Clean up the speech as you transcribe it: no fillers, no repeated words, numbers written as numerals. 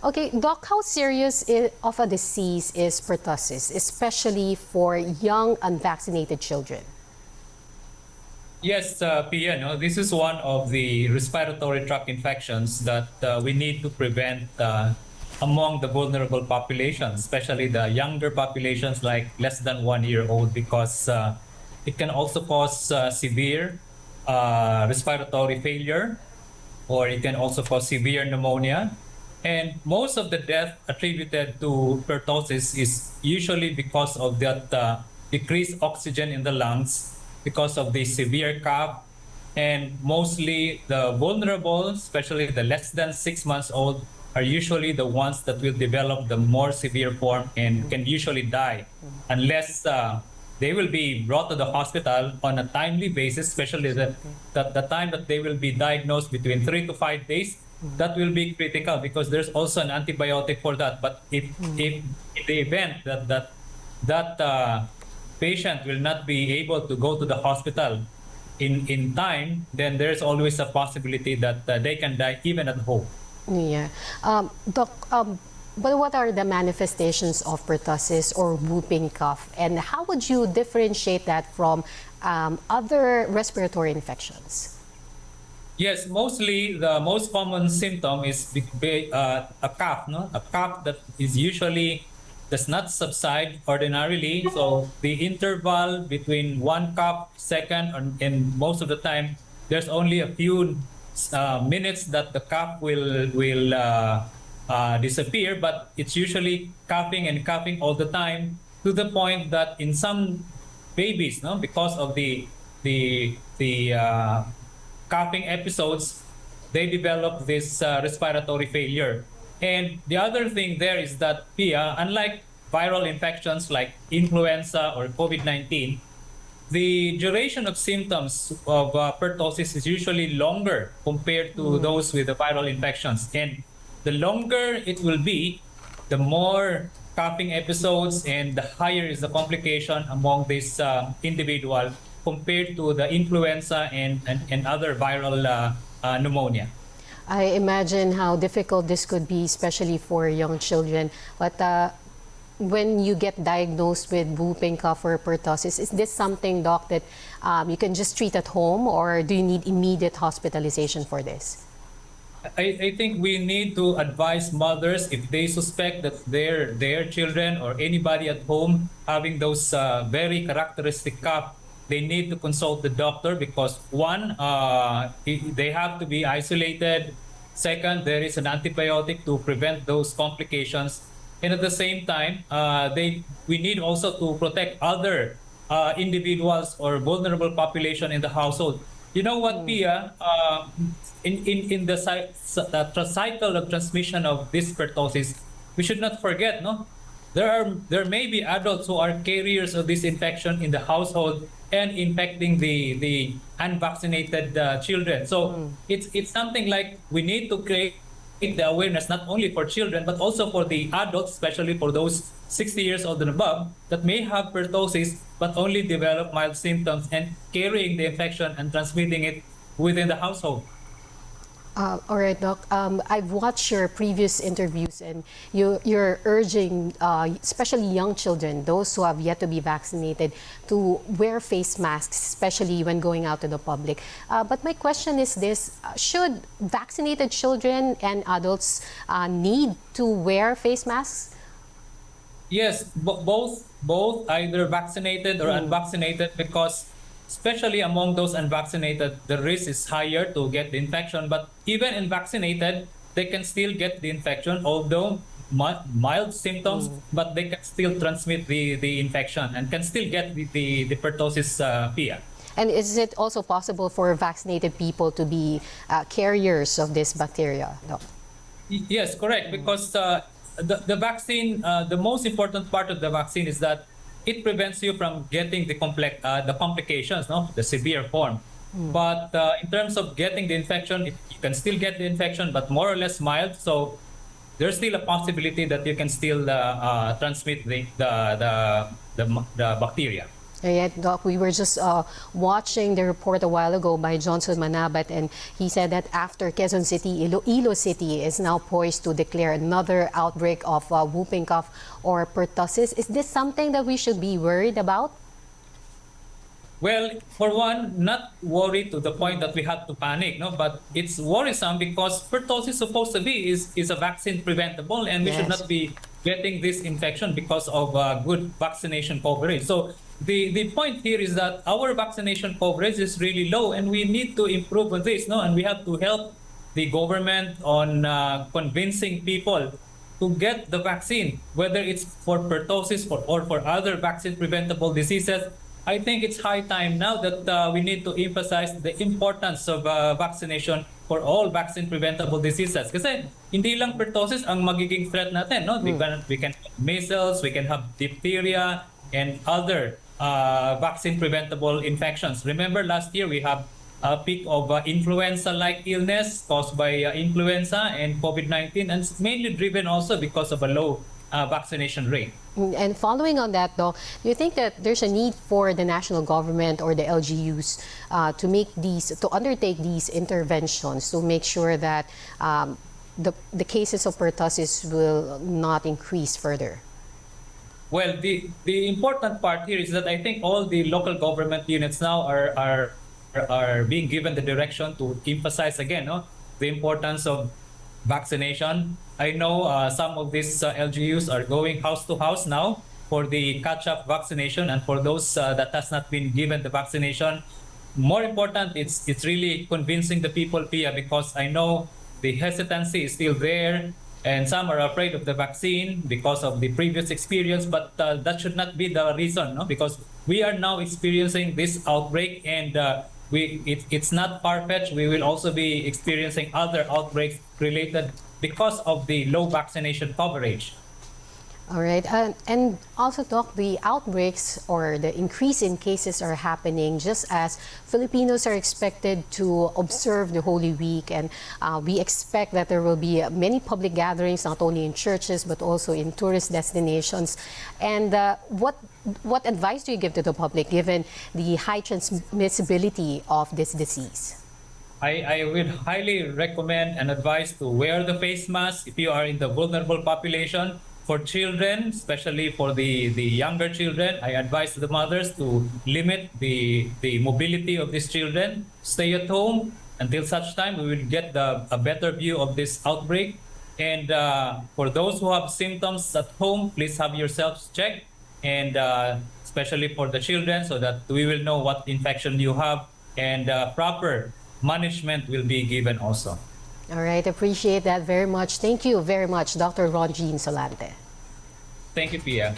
Okay, Doc, how serious of a disease is pertussis, especially for young unvaccinated children? Yes, Pia, no, this is one of the respiratory tract infections that we need to prevent among the vulnerable populations, especially the younger populations like less than 1 year old, because it can also cause severe respiratory failure, or it can also cause severe pneumonia. And most of the death attributed to pertussis is usually because of that decreased oxygen in the lungs, because of the severe cough, and mostly the vulnerable, especially the less than 6 months old, are usually the ones that will develop the more severe form and can usually die unless they will be brought to the hospital on a timely basis, especially the time that they will be diagnosed between 3 to 5 days. That will be critical because there's also an antibiotic for that. But if in the event that patient will not be able to go to the hospital in time, then there's always a possibility that they can die even at home. Yeah. Doc, but what are the manifestations of pertussis or whooping cough, and how would you differentiate that from other respiratory infections? Yes, mostly the most common symptom is a cough, no? A cough that is usually does not subside ordinarily. So the interval between one cough, second, and most of the time, there's only a few minutes that the cough will disappear, but it's usually coughing and coughing all the time to the point that in some babies, no, because of the coughing episodes, they develop this respiratory failure. And the other thing there is that, Pia, unlike viral infections like influenza or COVID-19, the duration of symptoms of pertussis is usually longer compared to those with the viral infections. And the longer it will be, the more coughing episodes and the higher is the complication among this individual compared to the influenza and other viral pneumonia. I imagine how difficult this could be, especially for young children. But when you get diagnosed with whooping cough or pertussis, is this something, Doc, that you can just treat at home, or do you need immediate hospitalization for this? I think we need to advise mothers if they suspect that their children or anybody at home having those very characteristic cough, they need to consult the doctor because one, they have to be isolated. Second, there is an antibiotic to prevent those complications. And at the same time, we need also to protect other individuals or vulnerable population in the household. You know what, Pia? In the cycle of transmission of this pertussis, we should not forget, no? There may be adults who are carriers of this infection in the household and infecting the unvaccinated children. So it's something like we need to create the awareness not only for children but also for the adults, especially for those 60 years old and above that may have pertussis but only develop mild symptoms and carrying the infection and transmitting it within the household. All right, Doc. I've watched your previous interviews, and you're urging, especially young children, those who have yet to be vaccinated, to wear face masks, especially when going out to the public. But my question is this: should vaccinated children and adults need to wear face masks? Yes, both either vaccinated or unvaccinated, because especially among those unvaccinated, the risk is higher to get the infection. But even in vaccinated, they can still get the infection, although mild symptoms, but they can still transmit the infection and can still get the pertussis, Pia. And is it also possible for vaccinated people to be carriers of this bacteria, Doc? Yes, correct. Because the vaccine, the most important part of the vaccine is that it prevents you from getting the complications, no, the severe form. But in terms of getting the infection, you can still get the infection, but more or less mild. So there's still a possibility that you can still transmit the bacteria. Right, Doc, we were just watching the report a while ago by Johnson Manabat, and he said that after Quezon City, Iloilo City is now poised to declare another outbreak of whooping cough or pertussis. Is this something that we should be worried about? Well, for one, not worried to the point that we have to panic, no. But it's worrisome because pertussis supposed to be is a vaccine preventable, and we should Yes. not be getting this infection because of good vaccination coverage. So the point here is that our vaccination coverage is really low, and we need to improve on this, no. And we have to help the government on convincing people to get the vaccine, whether it's for pertussis or for other vaccine preventable diseases. I think it's high time now that we need to emphasize the importance of vaccination for all vaccine preventable diseases. Kasi hindi lang pertussis ang magiging threat natin, no? We can have measles, we can have diphtheria, and other vaccine preventable infections. Remember last year we have a peak of influenza-like illness caused by influenza and COVID-19, and it's mainly driven also because of a low vaccination rate. And following on that, though, do you think that there's a need for the national government or the LGUs to undertake these interventions to make sure that the cases of pertussis will not increase further? Well, the important part here is that I think all the local government units now are being given the direction to emphasize again, no, the importance of vaccination. I know some of these LGUs are going house to house now for the catch-up vaccination, and for those that has not been given the vaccination, more important, it's really convincing the people, Pia, because I know the hesitancy is still there, and some are afraid of the vaccine because of the previous experience, but that should not be the reason, no? Because we are now experiencing this outbreak, and it's not far-fetched. We will also be experiencing other outbreaks related because of the low vaccination coverage. All right. And also, Doc, the outbreaks or the increase in cases are happening just as Filipinos are expected to observe the Holy Week. And we expect that there will be many public gatherings, not only in churches, but also in tourist destinations. And what advice do you give to the public given the high transmissibility of this disease? I would highly recommend and advise to wear the face mask if you are in the vulnerable population. For children, especially for the younger children, I advise the mothers to limit the mobility of these children. Stay at home until such time we will get a better view of this outbreak. And for those who have symptoms at home, please have yourselves checked, and especially for the children, so that we will know what infection you have, and proper management will be given also. All right, appreciate that very much. Thank you very much, Dr. Ron Jean Solante. Thank you, Pia.